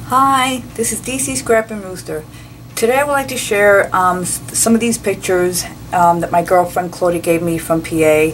Hi, this is DC Scrap and Rooster. Today I would like to share some of these pictures that my girlfriend Claudia gave me from PA.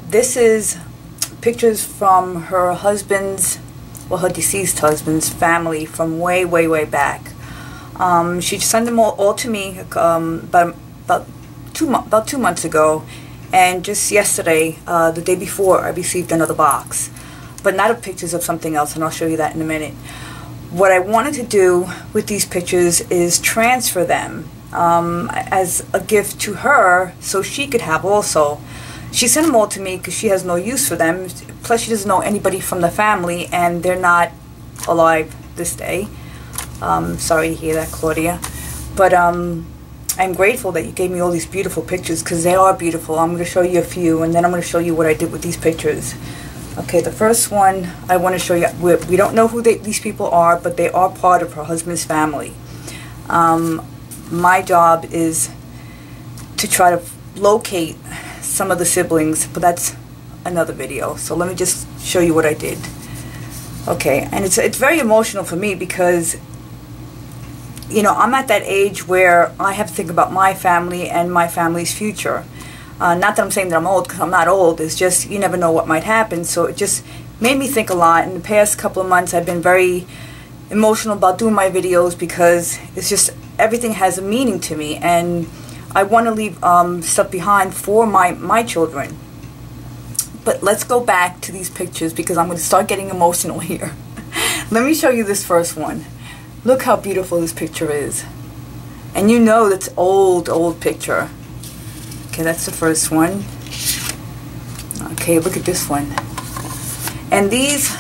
This is pictures from her husband's, well, her deceased husband's family from way back. She sent them all to me about 2 months ago, and just yesterday, the day before, I received another box, but not of pictures of something else, and I'll show you that in a minute. What I wanted to do with these pictures is transfer them as a gift to her so she could have also. She sent them all to me because she has no use for them. Plus she doesn't know anybody from the family and they're not alive this day. Sorry to hear that, Claudia. But I'm grateful that you gave me all these beautiful pictures because they are beautiful. I'm going to show you a few and then I'm going to show you what I did with these pictures. Okay, the first one I want to show you, we don't know who these people are, but they are part of her husband's family. My job is to try to locate some of the siblings, but that's another video. So let me just show you what I did. Okay, and it's very emotional for me because, you know, I'm at that age where I have to think about my family and my family's future. Not that I'm saying that I'm old, because I'm not old. It's just you never know what might happen. So it just made me think a lot. In the past couple of months, I've been very emotional about doing my videos because it's just everything has a meaning to me, and I want to leave stuff behind for my children. But let's go back to these pictures because I'm going to start getting emotional here. Let me show you this first one. Look how beautiful this picture is, and you know that's old picture. Okay, that's the first one. Okay, look at this one. And these,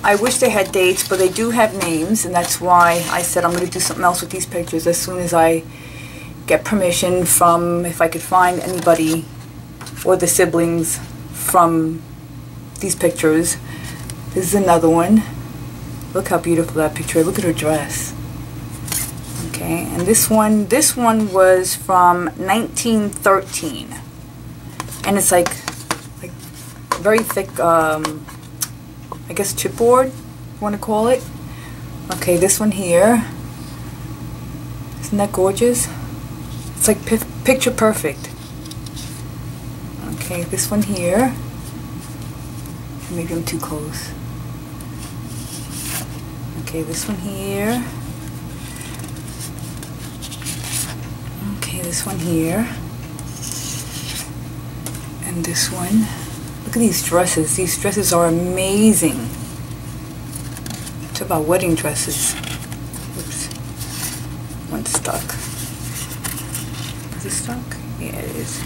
I wish they had dates, but they do have names, and that's why I said I'm going to do something else with these pictures as soon as I get permission from, if I could find anybody or the siblings from these pictures. This is another one. Look how beautiful that picture is. Look at her dress. Okay, and this one was from 1913, and it's like very thick, I guess chipboard, you want to call it. Okay, this one here, isn't that gorgeous? It's like picture perfect. Okay, this one here, maybe I'm too close. Okay, this one here. This one here, and this one. Look at these dresses. These dresses are amazing. Talk about wedding dresses. Oops, one's stuck. Is it stuck? Yeah, it is.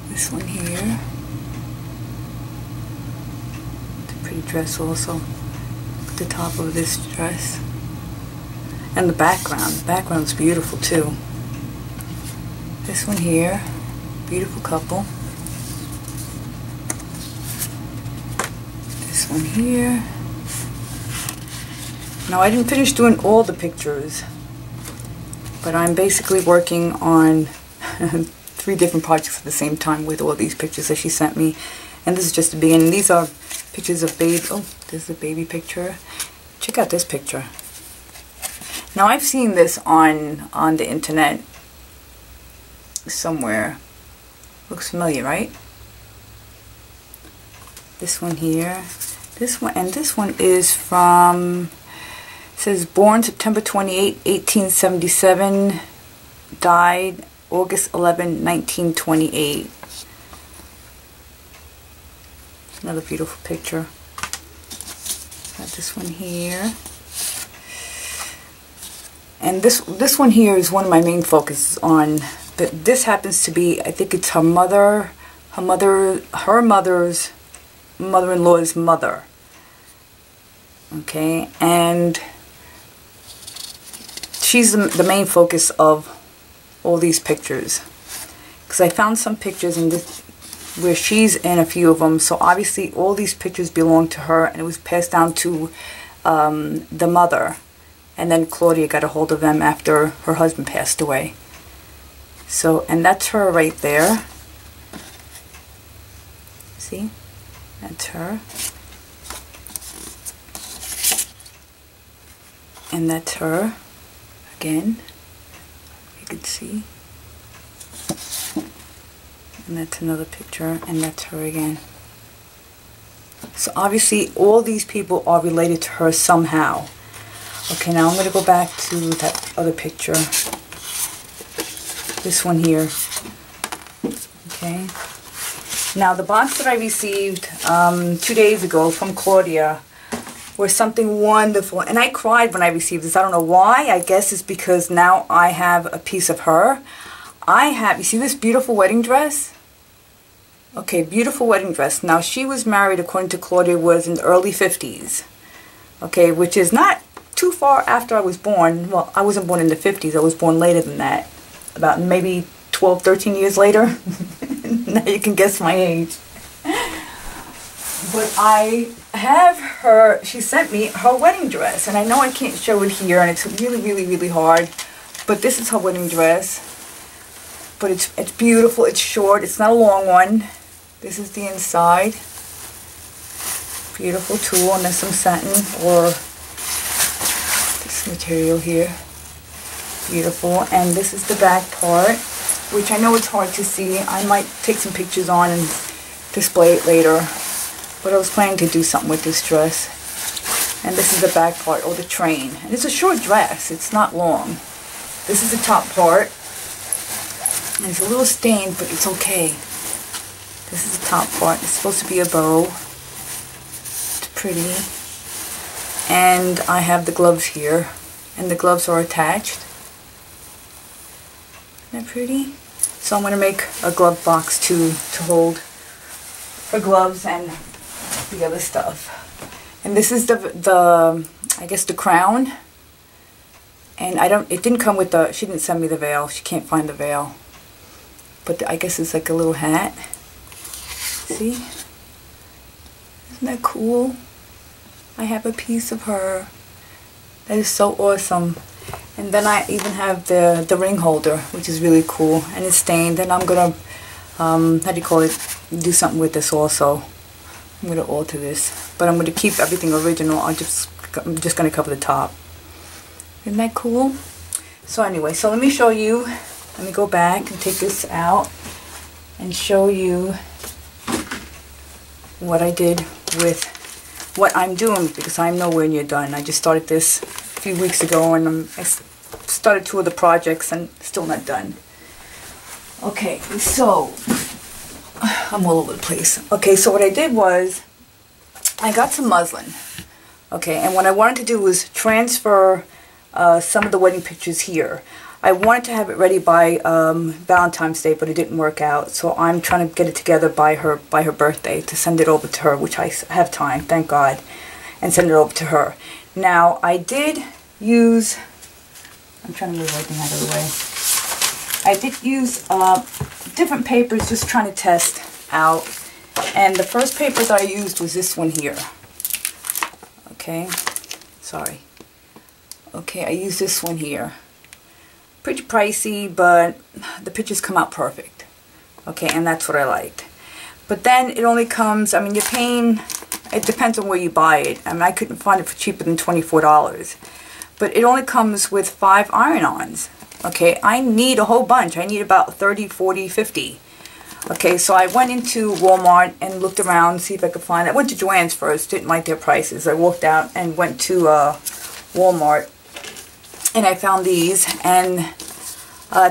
This one here. It's a pretty dress also. Look at the top of this dress. And the background's beautiful too. This one here, beautiful couple. This one here. Now I didn't finish doing all the pictures, but I'm basically working on 3 different projects at the same time with all these pictures that she sent me. And this is just the beginning. These are pictures of baby. Oh, this is a baby picture. Check out this picture. Now I've seen this on the internet somewhere. Looks familiar, right? This one here. This one, and this one is from, it says born September 28, 1877, died August 11, 1928. Another beautiful picture. Got this one here. And this one here is one of my main focuses on, but this happens to be, I think it's her mother's mother-in-law's mother. Okay, and she's the main focus of all these pictures. Because I found some pictures in this where she's in a few of them, so obviously all these pictures belong to her, and it was passed down to the mother. And then Claudia got a hold of them after her husband passed away. So, and that's her right there. See? That's her. And that's her again, you can see. And that's another picture, and that's her again. So obviously all these people are related to her somehow. Okay, now I'm going to go back to that other picture. This one here. Okay. Now the box that I received 2 days ago from Claudia was something wonderful. And I cried when I received this. I don't know why. I guess it's because now I have a piece of her. You see this beautiful wedding dress? Okay, beautiful wedding dress. Now she was married, according to Claudia, was in the early 50s. Okay, which is not too far after I was born. Well, I wasn't born in the 50s. I was born later than that. About maybe 12, 13 years later. Now you can guess my age. But I have her, she sent me her wedding dress. And I know I can't show it here, and it's really, really, really hard. But this is her wedding dress. But it's beautiful, it's short, it's not a long one. This is the inside. Beautiful tulle, and then some satin or this material here. Beautiful. And this is the back part, which I know it's hard to see. I might take some pictures on and display it later. But I was planning to do something with this dress. And this is the back part, or the train. And it's a short dress, it's not long. This is the top part. And it's a little stained, but it's okay. This is the top part. It's supposed to be a bow. It's pretty. And I have the gloves here. And the gloves are attached. Isn't that pretty? So I'm going to make a glove box to hold her gloves and the other stuff. And this is the I guess the crown. And it didn't come with she didn't send me the veil. She can't find the veil. But I guess it's like a little hat. See? Isn't that cool? I have a piece of her. That is so awesome. And then I even have the ring holder, which is really cool. And it's stained. And I'm going to, how do you call it, do something with this also. I'm going to alter this. But I'm going to keep everything original. I'm just going to cover the top. Isn't that cool? So anyway, so let me show you. Let me go back and take this out and show you what I did with what I'm doing, because I'm nowhere near done. I just started this a few weeks ago, and I started 2 of the projects and still not done. Okay, so I'm all over the place. Okay, so what I did was I got some muslin. Okay, and what I wanted to do was transfer some of the wedding pictures here. I wanted to have it ready by Valentine's Day, but it didn't work out. So I'm trying to get it together by her birthday to send it over to her, which I have time, thank God, and send it over to her. Now, I did use, I'm trying to move everything out of the way. I did use different papers, just trying to test out. And the first paper that I used was this one here. Okay, sorry. Okay, I used this one here. Pretty pricey, but the pictures come out perfect. Okay, and that's what I liked. But then it only comes, I mean, you're paying, it depends on where you buy it. I mean, I couldn't find it for cheaper than $24. But it only comes with 5 iron-ons. Okay, I need a whole bunch. I need about 30, 40, 50. Okay, so I went into Walmart and looked around, see if I could find it. I went to Joann's first, didn't like their prices. I walked out and went to Walmart. And I found these, and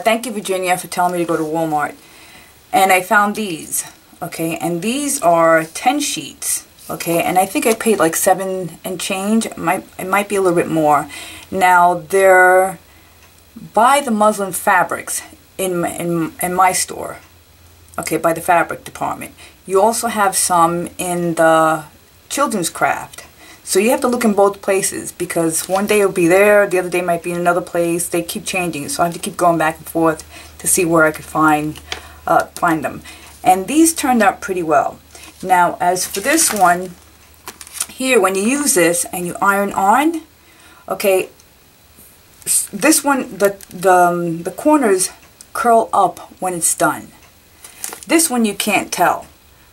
thank you, Virginia, for telling me to go to Walmart. And I found these, okay, and these are 10 sheets, okay, and I think I paid like 7 and change. It might be a little bit more. Now, they're by the muslin fabrics in my store, okay, by the fabric department. You also have some in the children's craft. So you have to look in both places, because one day it'll be there, the other day might be in another place. They keep changing, so I have to keep going back and forth to see where I could find them. And these turned out pretty well. Now, as for this one here, when you use this and you iron on, okay, this one, the corners curl up when it's done. This one you can't tell.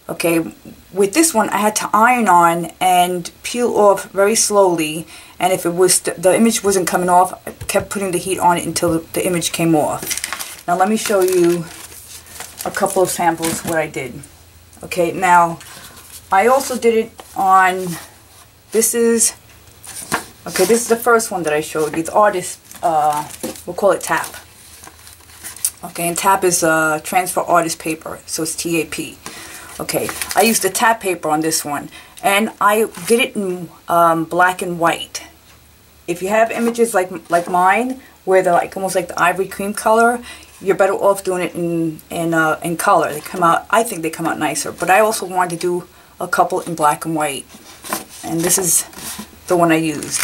Okay, with this one I had to iron on and peel off very slowly, and if it was the image wasn't coming off, I kept putting the heat on it until the image came off. Now let me show you a couple of samples what I did. Okay, now I also did it on, this is the first one that I showed you, the artist, we'll call it TAP. Okay, and TAP is transfer artist paper, so it's TAP. Okay, I used the TAP paper on this one, and I did it in black and white. If you have images like mine, where they're like almost like the ivory cream color, you're better off doing it in color. They come out, I think they come out nicer. But I also wanted to do a couple in black and white, and this is the one I used.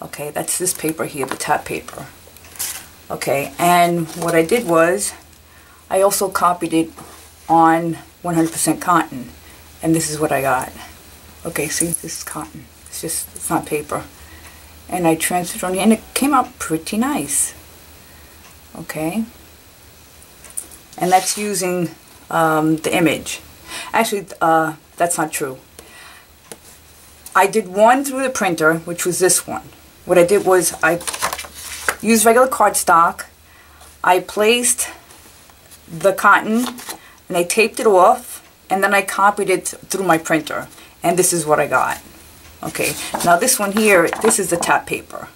Okay, that's this paper here, the TAP paper. Okay, and what I did was I also copied it on 100% cotton, and this is what I got. Okay, see, this is cotton. It's not paper. And I transferred on here, and it came out pretty nice. Okay, and that's using the image. Actually, that's not true. I did one through the printer, which was this one. What I did was I used regular cardstock. I placed the cotton and I taped it off, and then I copied it through my printer, and this is what I got. Okay, now this one here, this is the TAP paper.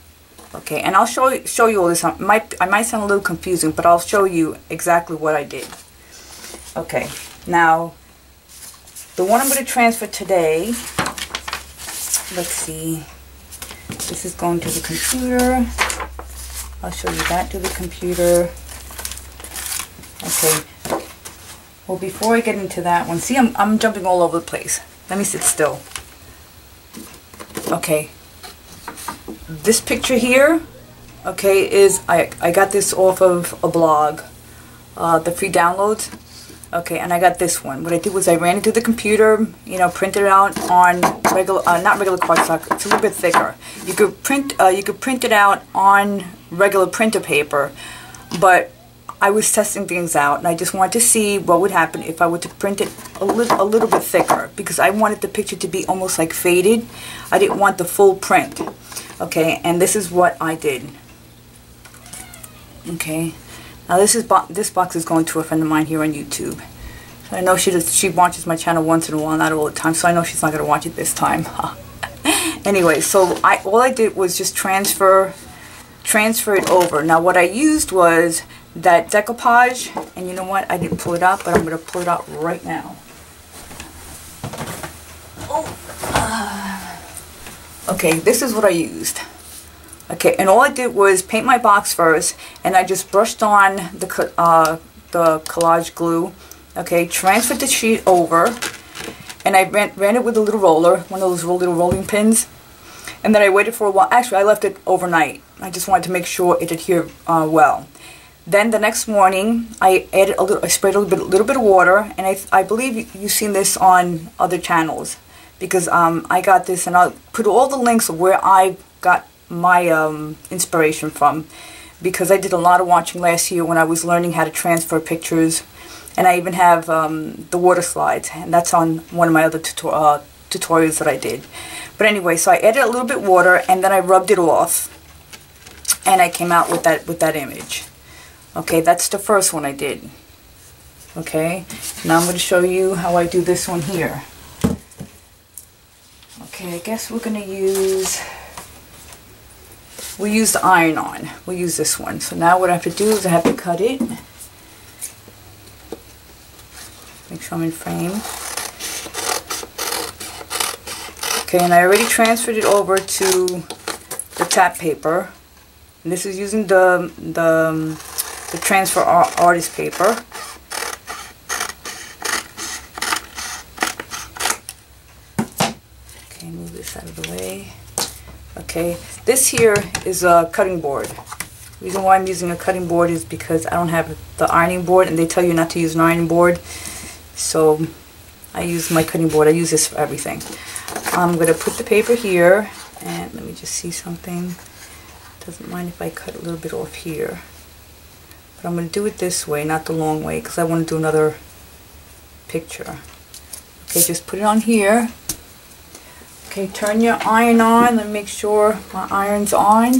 Okay, and I'll show you all this. I might sound a little confusing, but I'll show you exactly what I did. Okay, now the one I'm going to transfer today, let's see, this is going to the computer. I'll show you that to the computer. Okay, well, before I get into that one, see, I'm jumping all over the place. Let me sit still. Okay, this picture here, okay, is I got this off of a blog, the free downloads. Okay, and I got this one. What I did was I ran it to the computer, you know, printed it out on regular, not regular cardstock. It's a little bit thicker. You could print it out on regular printer paper, but I was testing things out, and I just wanted to see what would happen if I were to print it a little bit thicker, because I wanted the picture to be almost like faded. I didn't want the full print. Okay, and this is what I did. Okay, now this box is going to a friend of mine here on YouTube. So I know she watches my channel once in a while, not all the time, so I know she's not going to watch it this time. Anyway, so all I did was just transfer it over. Now what I used was that decoupage, and you know what, I didn't pull it out, but I'm going to pull it out right now. Okay, this is what I used. Okay, and all I did was paint my box first, and I just brushed on the collage glue. Okay, transferred the sheet over, and I ran it with a little roller, one of those little rolling pins, and then I waited for a while. Actually, I left it overnight. I just wanted to make sure it adhered well. Then the next morning, I sprayed a little bit of water, and I believe you've seen this on other channels, because I got this, and I'll put all the links of where I got my inspiration from, because I did a lot of watching last year when I was learning how to transfer pictures, and I even have the water slides, and that's on one of my other tutorials that I did. But anyway, so I added a little bit water, and then I rubbed it off, and I came out with that image. Okay, that's the first one I did. Okay, now I'm going to show you how I do this one here. Okay, I guess we're going to use the iron-on. We'll use this one. So now what I have to do is I have to cut it. Make sure I'm in frame. Okay, and I already transferred it over to the TAP paper. And this is using the transfer artist paper. Okay, move this out of the way. Okay, this here is a cutting board. The reason why I'm using a cutting board is because I don't have the ironing board, and they tell you not to use an ironing board. So I use my cutting board. I use this for everything. I'm going to put the paper here, and let me just see something. Doesn't mind if I cut a little bit off here. But I'm going to do it this way, not the long way, because I want to do another picture. Okay, just put it on here. Okay, turn your iron on. Let me make sure my iron's on.